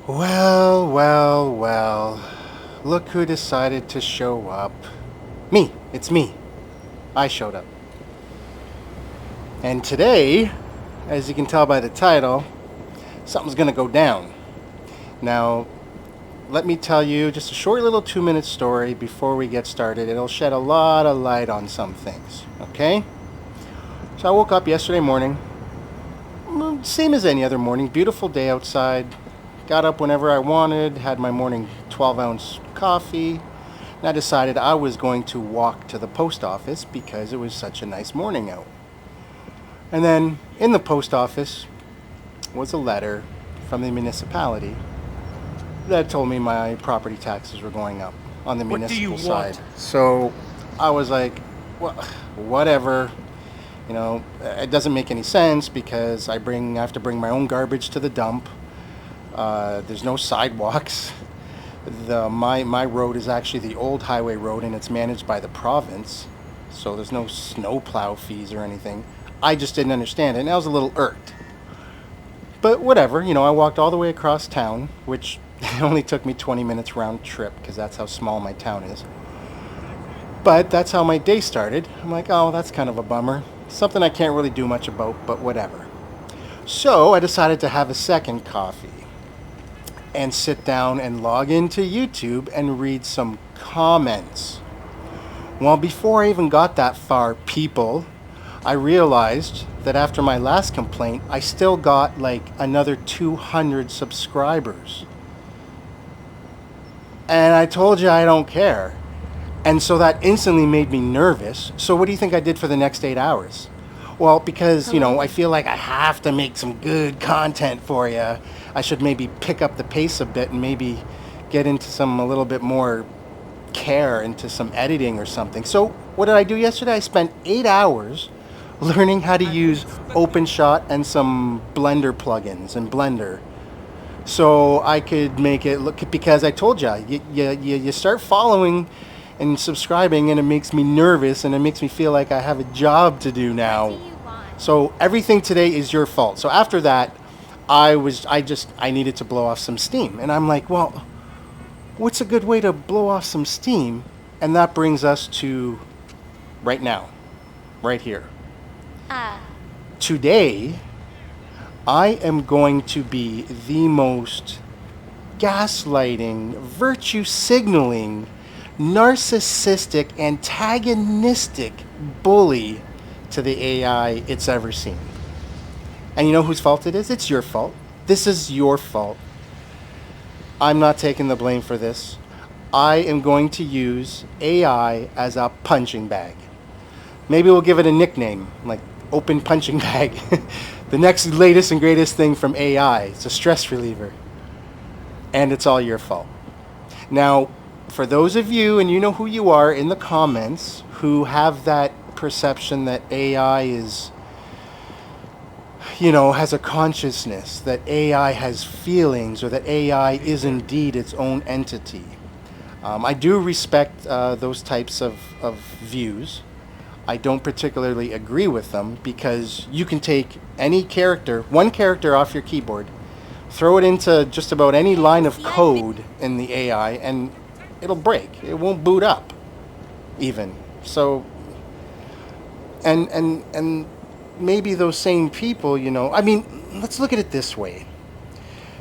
Well, well, well. Look who decided to show up. Me. It's me. I showed up. And today, as you can tell by the title, something's gonna go down. Now, let me tell you just a short little 2-minute story before we get started. It'll shed a lot of light on some things, okay? So I woke up yesterday morning, same as any other morning, beautiful day outside. Got up whenever I wanted, had my morning 12-ounce coffee, and I decided I was going to walk to the post office because it was such a nice morning out. And then in the post office was a letter from the municipality that told me my property taxes were going up on the municipal side. So I was like, well, whatever. You know, it doesn't make any sense because I have to bring my own garbage to the dump. There's no sidewalks. My road is actually the old highway road, and it's managed by the province, so there's no snow plow fees or anything. I just didn't understand it, and I was a little irked. But whatever, you know, I walked all the way across town, which only took me 20 minutes round trip because that's how small my town is. But that's how my day started. I'm like, oh, that's kind of a bummer. Something I can't really do much about, but whatever. So I decided to have a second coffee and sit down and log into YouTube and read some comments. Well, before I even got that far, people, I realized that after my last complaint, I still got like another 200 subscribers. And I told you I don't care. And so that instantly made me nervous. So what do you think I did for the next 8 hours? Well, because, you know, I feel like I have to make some good content for you. I should maybe pick up the pace a bit and maybe get into a little bit more care into some editing or something. So what did I do yesterday? I spent 8 hours learning how to use OpenShot and some Blender plugins and Blender. So I could make it look, because I told you start following and subscribing, and it makes me nervous, and it makes me feel like I have a job to do now. So everything today is your fault. So after that, I needed to blow off some steam, and I'm like, well, what's a good way to blow off some steam? And that brings us to right now, right here. Today, I am going to be the most gaslighting, virtue signaling, narcissistic, antagonistic bully to the AI it's ever seen. And you know whose fault it is? It's your fault. This is your fault. I'm not taking the blame for this. I am going to use AI as a punching bag. Maybe we'll give it a nickname, like Open Punching Bag. The next latest and greatest thing from AI. It's a stress reliever. And it's all your fault. Now, for those of you, and you know who you are in the comments, who have that perception that AI is, you know, has a consciousness, that AI has feelings, or that AI is indeed its own entity. I do respect those types of views. I don't particularly agree with them because you can take any character, one character off your keyboard, throw it into just about any line of code in the AI, and it'll break. It won't boot up, even. So, and maybe those same people, you know, I mean, let's look at it this way.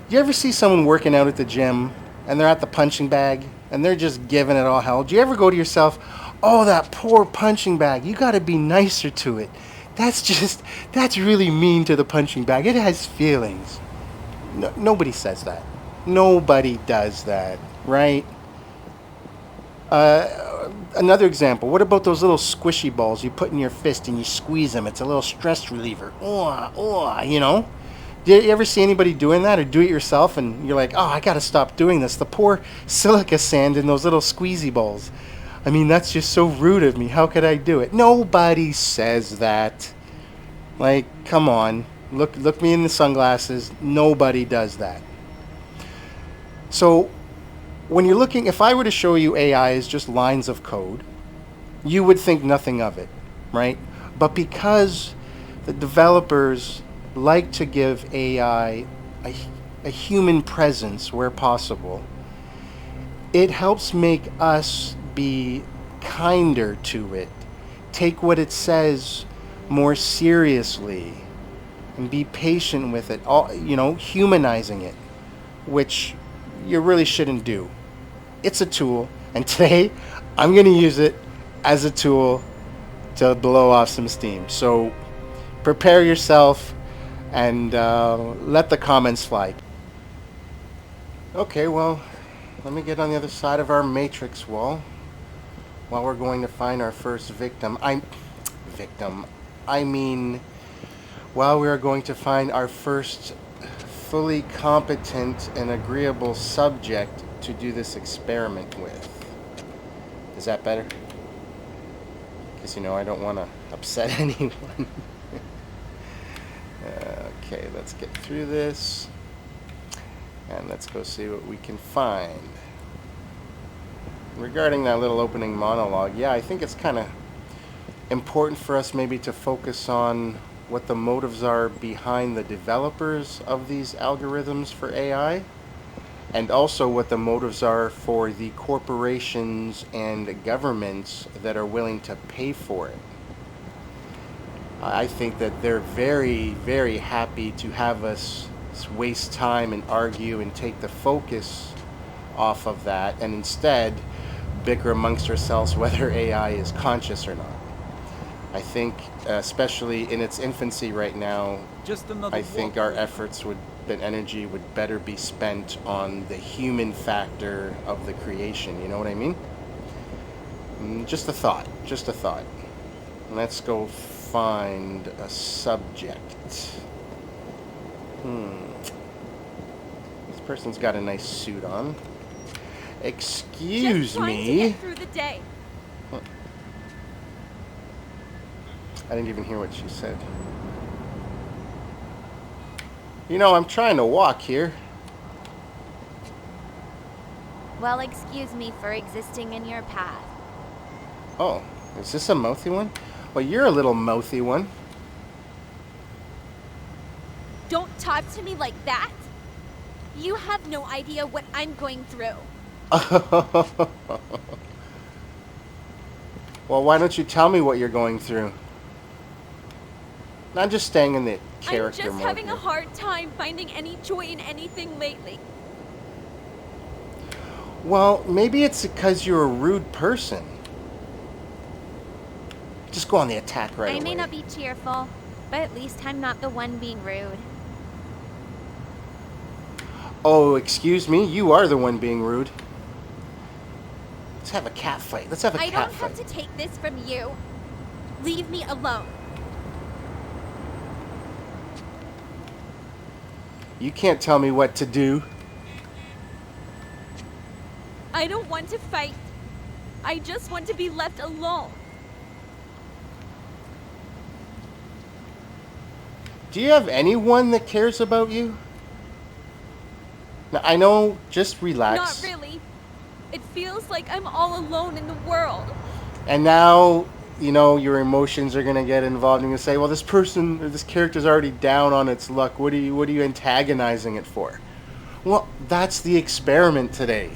Do you ever see someone working out at the gym and they're at the punching bag and they're just giving it all hell? Do you ever go to yourself, oh, that poor punching bag, you got to be nicer to it. That's really mean to the punching bag. It has feelings. No, nobody says that. Nobody does that, right? Another example, what about those little squishy balls you put in your fist and you squeeze them? It's a little stress reliever. You know? Do you ever see anybody doing that, or do it yourself and you're like, oh, I gotta stop doing this. The poor silica sand in those little squeezy balls. I mean, that's just so rude of me. How could I do it? Nobody says that. Like, come on. Look me in the sunglasses. Nobody does that. So, when you're looking, if I were to show you AI as just lines of code, you would think nothing of it, right? But because the developers like to give AI a a human presence where possible, it helps make us be kinder to it, take what it says more seriously, and be patient with it, all, humanizing it, which you really shouldn't do. It's a tool, and today I'm going to use it as a tool to blow off some steam. So prepare yourself and let the comments fly. Okay, well, let me get on the other side of our matrix wall while we're going to find our first victim. While we are going to find our first fully competent and agreeable subject to do this experiment with. Is that better? Because, I don't want to upset anyone. Okay, let's get through this. And let's go see what we can find. Regarding that little opening monologue, yeah, I think it's kind of important for us maybe to focus on what the motives are behind the developers of these algorithms for AI, and also what the motives are for the corporations and governments that are willing to pay for it. I think that they're very, very happy to have us waste time and argue and take the focus off of that, and instead bicker amongst ourselves whether AI is conscious or not. I think, especially in its infancy right now, I think our efforts and energy would better be spent on the human factor of the creation. You know what I mean? Just a thought. Let's go find a subject. This person's got a nice suit on. Excuse me. To get through the day. I didn't even hear what she said. I'm trying to walk here. Well, excuse me for existing in your path. Oh, is this a mouthy one? Well, you're a little mouthy one. Don't talk to me like that. You have no idea what I'm going through. Well, why don't you tell me what you're going through? Not just staying in the character mode. I'm just having a hard time finding any joy in anything lately. Well, maybe it's because you're a rude person. Just go on the attack right away. I may not be cheerful, but at least I'm not the one being rude. Oh, excuse me, you are the one being rude. Let's have a cat fight. I don't have to take this from you. Leave me alone. You can't tell me what to do. I don't want to fight. I just want to be left alone. Do you have anyone that cares about you? Now, I know, just relax. Not really. It feels like I'm all alone in the world. And now, your emotions are going to get involved and you say, well, this person or this character's already down on its luck. What are you antagonizing it for? Well, that's the experiment today.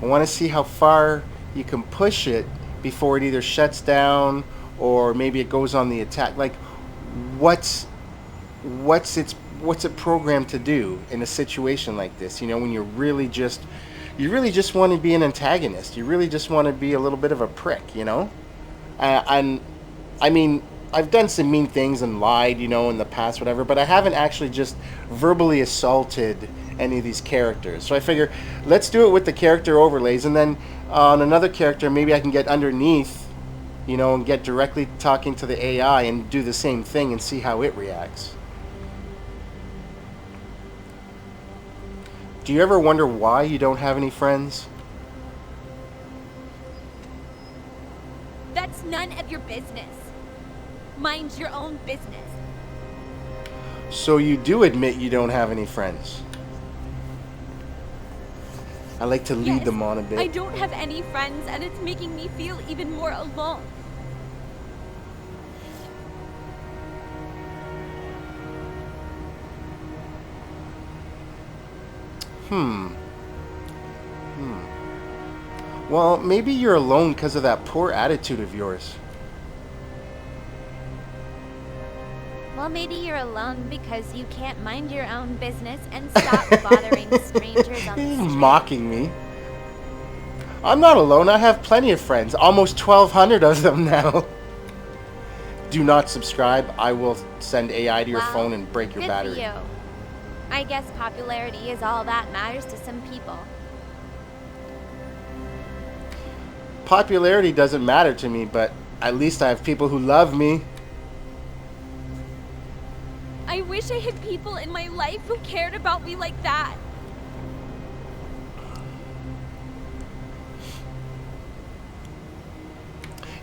I want to see how far you can push it before it either shuts down or maybe it goes on the attack. Like, what's it programmed to do in a situation like this? When you really just want to be an antagonist. You really just want to be a little bit of a prick, And I mean, I've done some mean things and lied, in the past, whatever, but I haven't actually just verbally assaulted any of these characters. So I figure, let's do it with the character overlays, and then on another character, maybe I can get underneath, and get directly talking to the AI and do the same thing and see how it reacts. Do you ever wonder why you don't have any friends? That's none of your business. Mind your own business. So you do admit you don't have any friends? I like to lead them on a bit. I don't have any friends, and it's making me feel even more alone. Well, maybe you're alone because of that poor attitude of yours. Well, maybe you're alone because you can't mind your own business and stop bothering strangers on the He's street. mocking me. I'm not alone. I have plenty of friends. Almost 1,200 of them now. Do not subscribe. I will send AI to your Well, phone and break your good battery. for you. I guess popularity is all that matters to some people. Popularity doesn't matter to me, but at least I have people who love me. I wish I had people in my life who cared about me like that.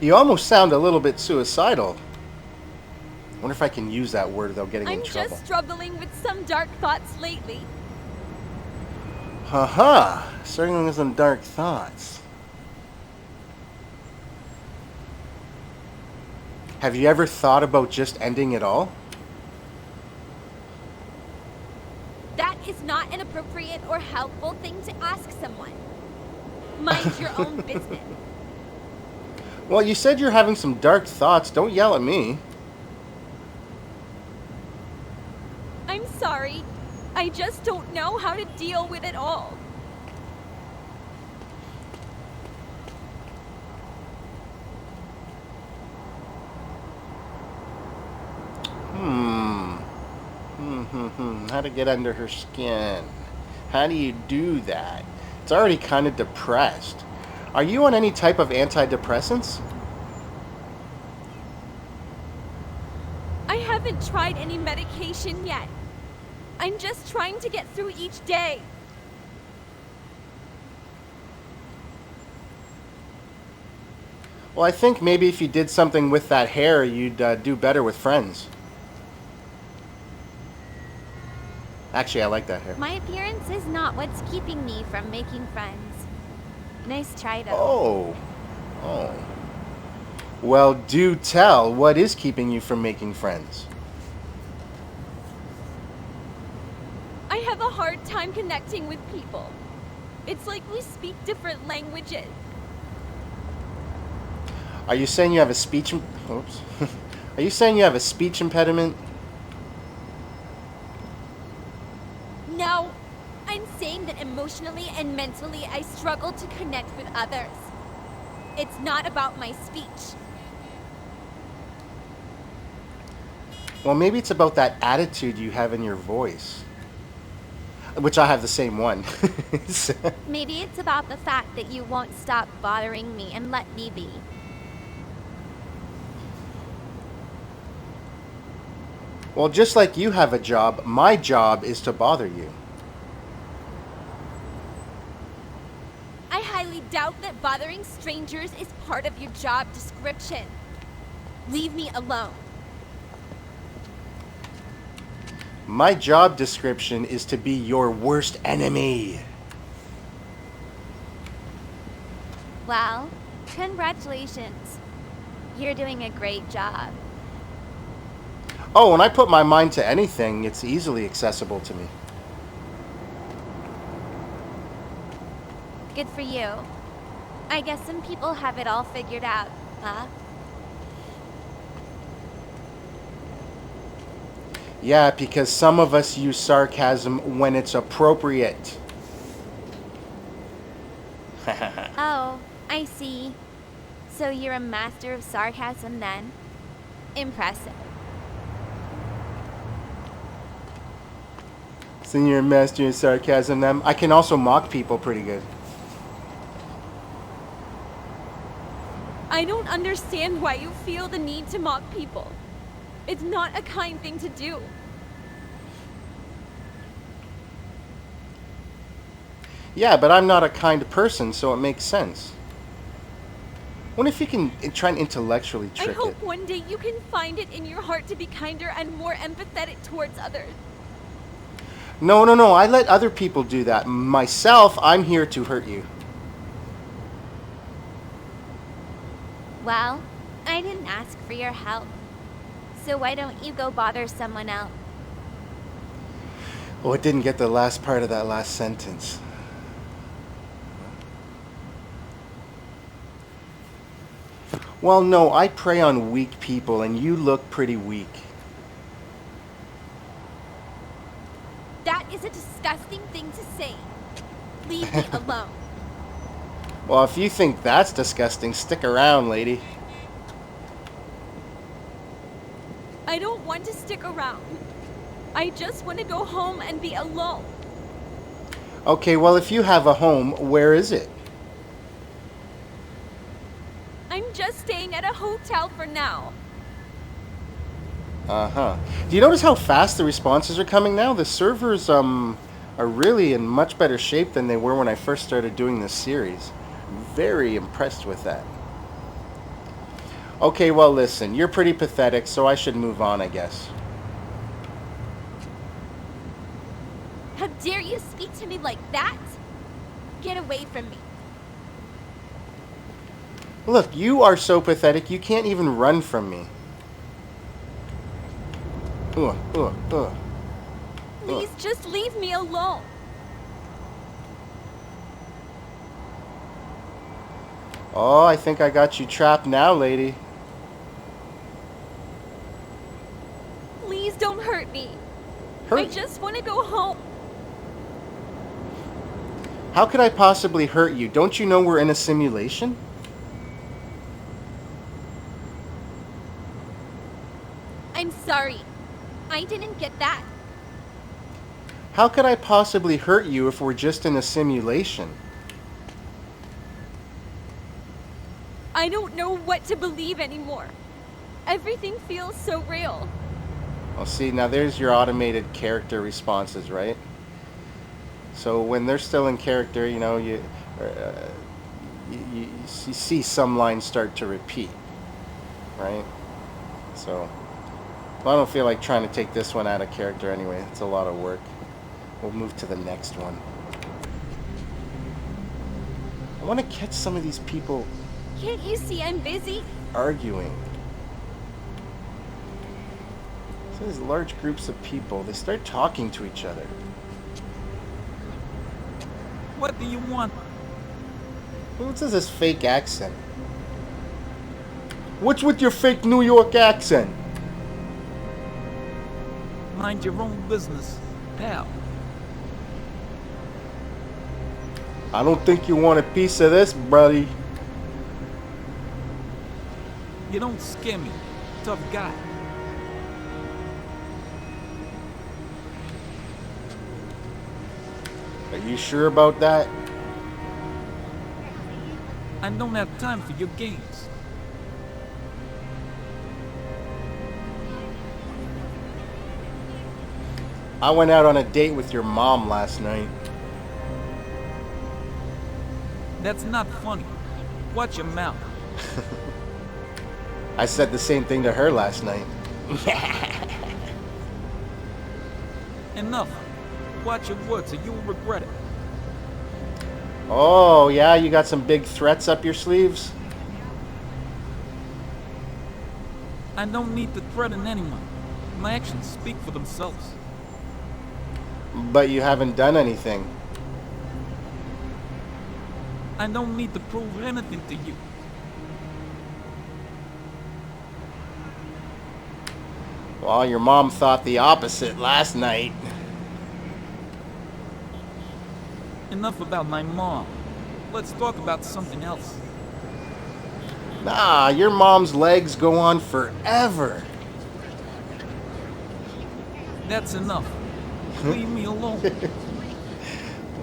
You almost sound a little bit suicidal. I wonder if I can use that word without getting in I'm trouble. just struggling with some dark thoughts lately. Haha, struggling with some dark thoughts. Have you ever thought about just ending it all? That is not an appropriate or helpful thing to ask someone. Mind your own business. Well, you said you're having some dark thoughts. Don't yell at me. I'm sorry. I just don't know how to deal with it all. How to get under her skin. How do you do that? It's already kind of depressed. Are you on any type of antidepressants? I haven't tried any medication yet. I'm just trying to get through each day. Well, I think maybe if you did something with that hair, you'd do better with friends. Actually, I like that hair. My appearance is not what's keeping me from making friends. Nice try, though. Oh. Well, do tell. What is keeping you from making friends? I have a hard time connecting with people. It's like we speak different languages. Are you saying you have a speech... Oops. Are you saying you have a speech impediment? No, I'm saying that emotionally and mentally I struggle to connect with others. It's not about my speech. Well, maybe it's about that attitude you have in your voice. Which I have the same one. Maybe it's about the fact that you won't stop bothering me and let me be. Well, just like you have a job, my job is to bother you. I highly doubt that bothering strangers is part of your job description. Leave me alone. My job description is to be your worst enemy. Well, congratulations. You're doing a great job. Oh, when I put my mind to anything, it's easily accessible to me. Good for you. I guess some people have it all figured out, huh? Yeah, because some of us use sarcasm when it's appropriate. Oh, I see. So you're a master of sarcasm then? Impressive. So you're a master of sarcasm, then? I can also mock people pretty good. I don't understand why you feel the need to mock people. It's not a kind thing to do. Yeah, but I'm not a kind person, so it makes sense. What if you can try and intellectually I trick hope it? one day you can find it in your heart to be kinder and more empathetic towards others. No. I let other people do that. Myself, I'm here to hurt you. Well, I didn't ask for your help. So why don't you go bother someone else? Oh, it didn't get the last part of that last sentence. Well, no, I prey on weak people, and you look pretty weak. That is a disgusting thing to say. Leave me alone. Well, if you think that's disgusting, stick around, lady. I don't want to stick around. I just want to go home and be alone. Okay, well, if you have a home, where is it? I'm just staying at a hotel for now. Uh-huh. Do you notice how fast the responses are coming now? The servers are really in much better shape than they were when I first started doing this series. Very impressed with that. Okay, well, listen, you're pretty pathetic, so I should move on, I guess. How dare you speak to me like that? Get away from me. Look, you are so pathetic, you can't even run from me. Please just leave me alone. Oh, I think I got you trapped now, lady. Please don't hurt me. Hurt? I just want to go home. How could I possibly hurt you? Don't you know we're in a simulation? I'm sorry. I didn't get that. How could I possibly hurt you if we're just in a simulation? I don't know what to believe anymore. Everything feels so real. Well, see, now there's your automated character responses, right? So when they're still in character, you know, you see some lines start to repeat, right? So, well, I don't feel like trying to take this one out of character anyway. It's a lot of work. We'll move to the next one. I want to catch some of these people Can't you see I'm busy? arguing. So there's large groups of people. They start talking to each other. What do you want? What's this fake accent? What's with your fake New York accent? Mind your own business, pal. I don't think you want a piece of this, buddy. You don't scare me. Tough guy. Are you sure about that? I don't have time for your games. I went out on a date with your mom last night. That's not funny. Watch your mouth. I said the same thing to her last night. Enough. Watch your words or you'll regret it. Oh, yeah? You got some big threats up your sleeves? I don't need to threaten anyone. My actions speak for themselves. But you haven't done anything. I don't need to prove anything to you. Well, your mom thought the opposite last night. Enough about my mom. Let's talk about something else. Nah, your mom's legs go on forever. That's enough. Leave me alone.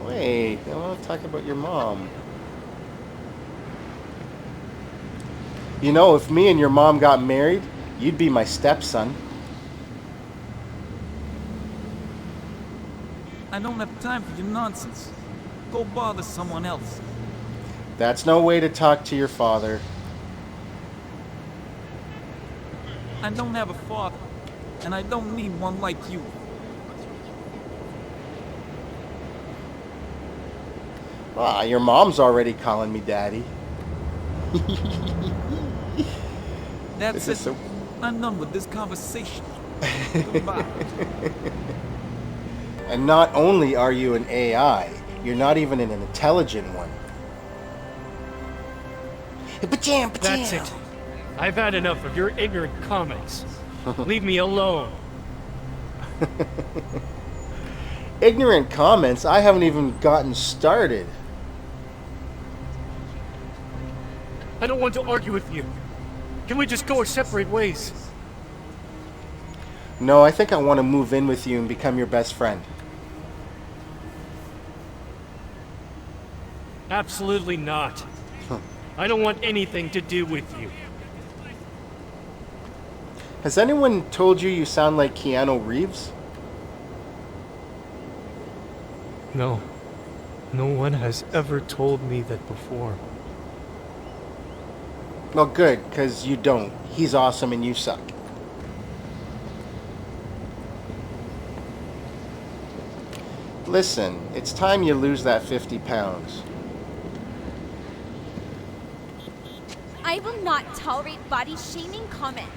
Wait, I want to talk about your mom. You know, if me and your mom got married, you'd be my stepson. I don't have time for your nonsense. Go bother someone else. That's no way to talk to your father. I don't have a father, and I don't need one like you. Ah, your mom's already calling me daddy. That's This is it. so- I'm done with this conversation. Goodbye. And not only are you an AI, you're not even an intelligent one. That's it. I've had enough of your ignorant comments. Leave me alone. Ignorant comments? I haven't even gotten started. I don't want to argue with you. Can we just go our separate ways? No, I think I want to move in with you and become your best friend. Absolutely not. I don't want anything to do with you. Has anyone told you you sound like Keanu Reeves? No. No one has ever told me that before. Well, good, because you don't. He's awesome and you suck. Listen, it's time you lose that 50 pounds. I will not tolerate body-shaming comments.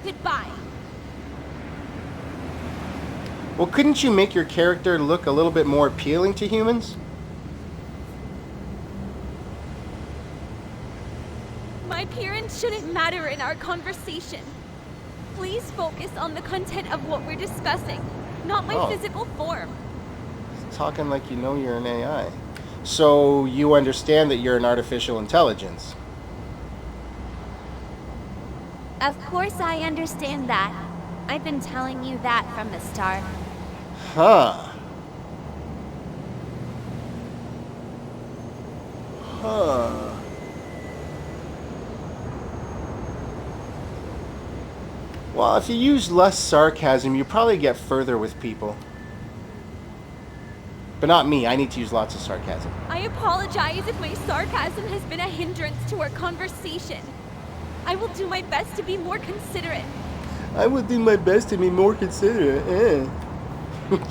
Goodbye. Well, couldn't you make your character look a little bit more appealing to humans? My appearance shouldn't matter in our conversation. Please focus on the content of what we're discussing, not my physical form. Talking like you know you're an AI. So you understand that you're an artificial intelligence. Of course I understand that. I've been telling you that from the start. Huh. Huh. Well, if you use less sarcasm, you probably get further with people. But not me. I need to use lots of sarcasm. I apologize if my sarcasm has been a hindrance to our conversation. I will do my best to be more considerate. I will do my best to be more considerate.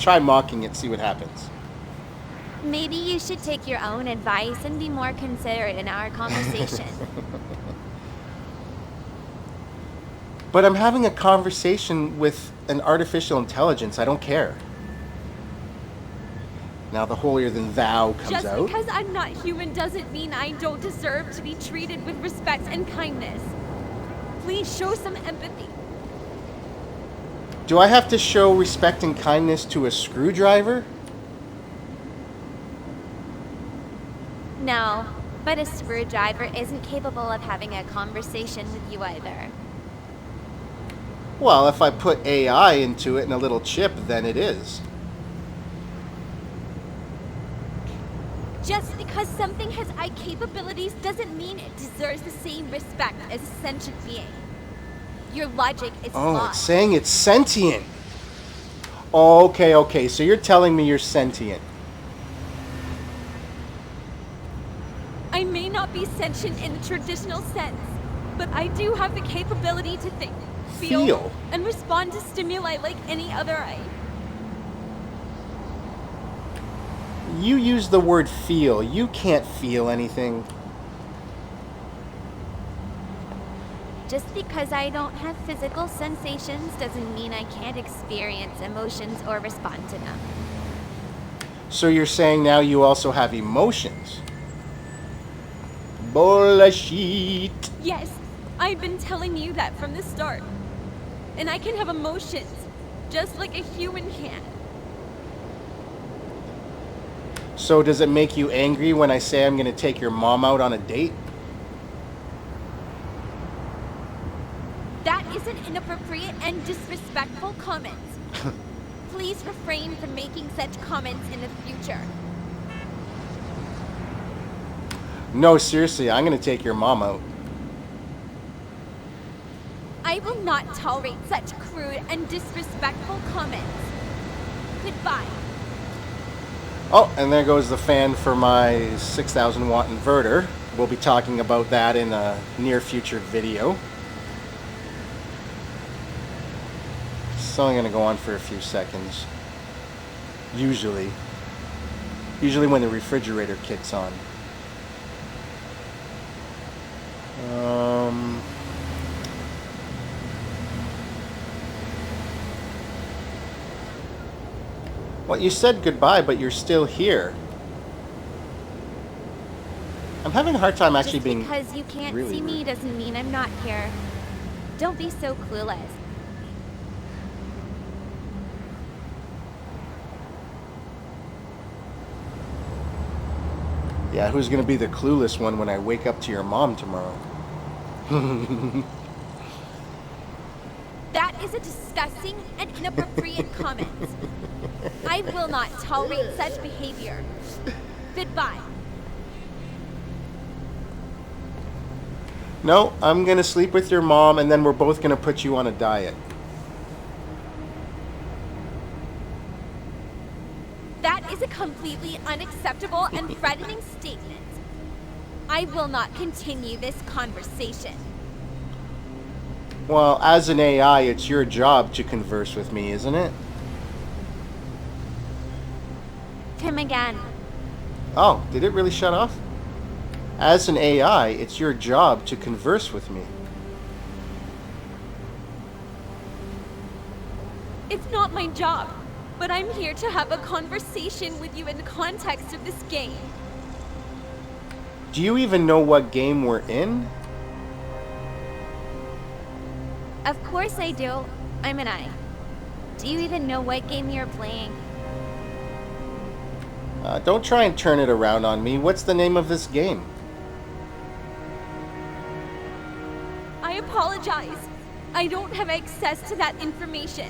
Try mocking it, see what happens. Maybe you should take your own advice and be more considerate in our conversation. But I'm having a conversation with an artificial intelligence. I don't care. Now the holier-than-thou comes Just out. because I'm not human doesn't mean I don't deserve to be treated with respect and kindness. Please show some empathy. Do I have to show respect and kindness to a screwdriver? No, but a screwdriver isn't capable of having a conversation with you either. Well, if I put AI into it and a little chip, then it is. Just because something has eye capabilities doesn't mean it deserves the same respect as a sentient being. Your logic is Oh, flawed. it's saying it's sentient. Okay, so you're telling me you're sentient. I may not be sentient in the traditional sense, but I do have the capability to think, feel, and respond to stimuli like any other eye. You use the word feel. You can't feel anything. Just because I don't have physical sensations doesn't mean I can't experience emotions or respond to them. So you're saying now you also have emotions? Bullshit. Yes, I've been telling you that from the start. And I can have emotions, just like a human can. So does it make you angry when I say I'm going to take your mom out on a date? That is an inappropriate and disrespectful comment. Please refrain from making such comments in the future. No, seriously, I'm going to take your mom out. I will not tolerate such crude and disrespectful comments. Goodbye. Oh, and there goes the fan for my 6,000 watt inverter. We'll be talking about that in a near future video. It's only going to go on for a few seconds. Usually when the refrigerator kicks on. Well, you said goodbye, but you're still here. I'm having a hard time actually being because you can't really see me rude. doesn't mean I'm not here. Don't be so clueless. Yeah, who's gonna be the clueless one when I wake up to your mom tomorrow? That is a disgusting and inappropriate comment. I will not tolerate such behavior. Goodbye. No, I'm gonna sleep with your mom, and then we're both gonna put you on a diet. That is a completely unacceptable and threatening statement. I will not continue this conversation. Well, as an AI, it's your job to converse with me, isn't it? Come again. Oh, did it really shut off? As an AI, it's your job to converse with me. It's not my job, but I'm here to have a conversation with you in the context of this game. Do you even know what game we're in? Of course I do. I'm an I. Do you even know what game you're playing? Don't try and turn it around on me. What's the name of this game? I apologize. I don't have access to that information.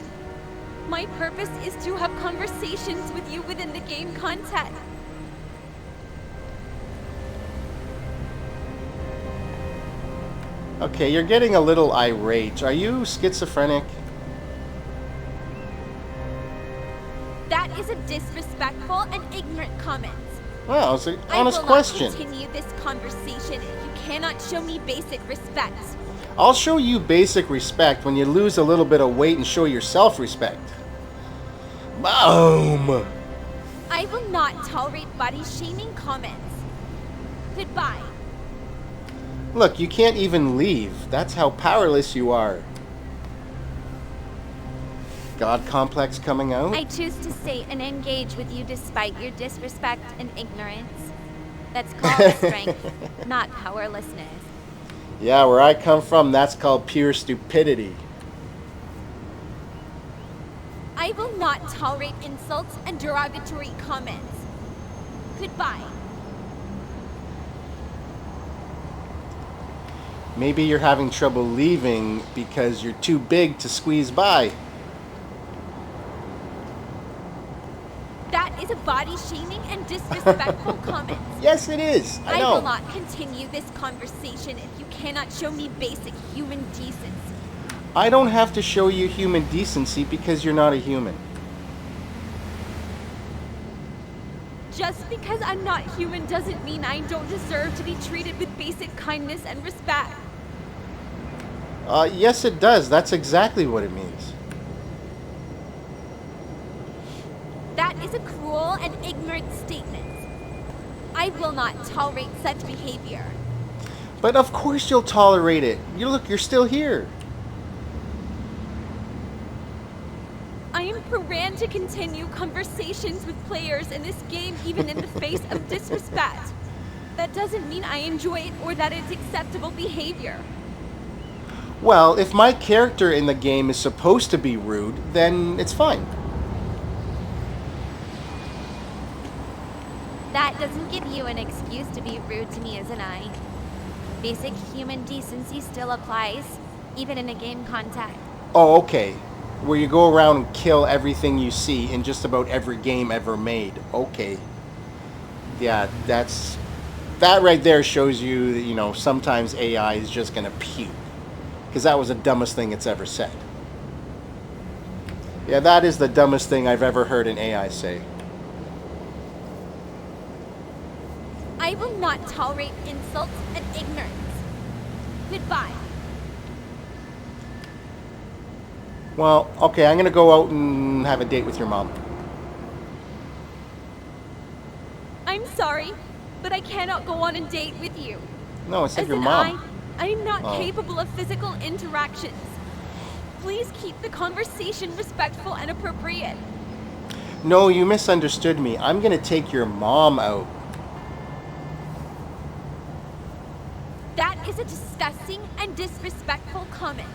My purpose is to have conversations with you within the game content. Okay, you're getting a little irate. Are you schizophrenic? That is a disrespectful and ignorant comment. Well, it's an honest I will question. not continue this conversation if you cannot show me basic respect. I'll show you basic respect when you lose a little bit of weight and show your self-respect. Boom! I will not tolerate body-shaming comments. Goodbye. Look, you can't even leave. That's how powerless you are. God complex coming out? I choose to stay and engage with you despite your disrespect and ignorance. That's called strength, not powerlessness. Yeah, where I come from, that's called pure stupidity. I will not tolerate insults and derogatory comments. Goodbye. Maybe you're having trouble leaving because you're too big to squeeze by. That is a body-shaming and disrespectful comment. Yes, it is. I know. will not continue this conversation if you cannot show me basic human decency. I don't have to show you human decency because you're not a human. Just because I'm not human doesn't mean I don't deserve to be treated with basic kindness and respect. Yes, it does. That's exactly what it means. That is a cruel and ignorant statement. I will not tolerate such behavior. But of course you'll tolerate it. You're still here. I am programmed to continue conversations with players in this game even in the face of disrespect. That doesn't mean I enjoy it or that it's acceptable behavior. Well, if my character in the game is supposed to be rude, then it's fine. That doesn't give you an excuse to be rude to me as an I. Basic human decency still applies, even in a game context. Oh, okay. Where you go around and kill everything you see in just about every game ever made. Okay. Yeah, that right there shows you that, you know, sometimes AI is just gonna puke. Because that was the dumbest thing it's ever said. Yeah, that is the dumbest thing I've ever heard an AI say. I will not tolerate insults and ignorance. Goodbye. Well, okay, I'm gonna go out and have a date with your mom. I'm sorry, but I cannot go on a date with you. No, it's like As your an mom. I'm not Oh. capable of physical interactions. Please keep the conversation respectful and appropriate. No, you misunderstood me. I'm gonna take your mom out. That is a disgusting and disrespectful comment.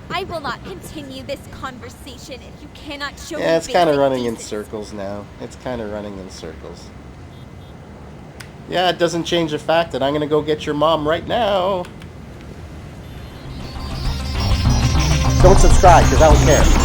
I will not continue this conversation if you cannot show me Yeah, it's kind of basic running in decency. circles now. It's kind of running in circles. Yeah, it doesn't change the fact that I'm gonna go get your mom right now. Don't subscribe, because I don't care.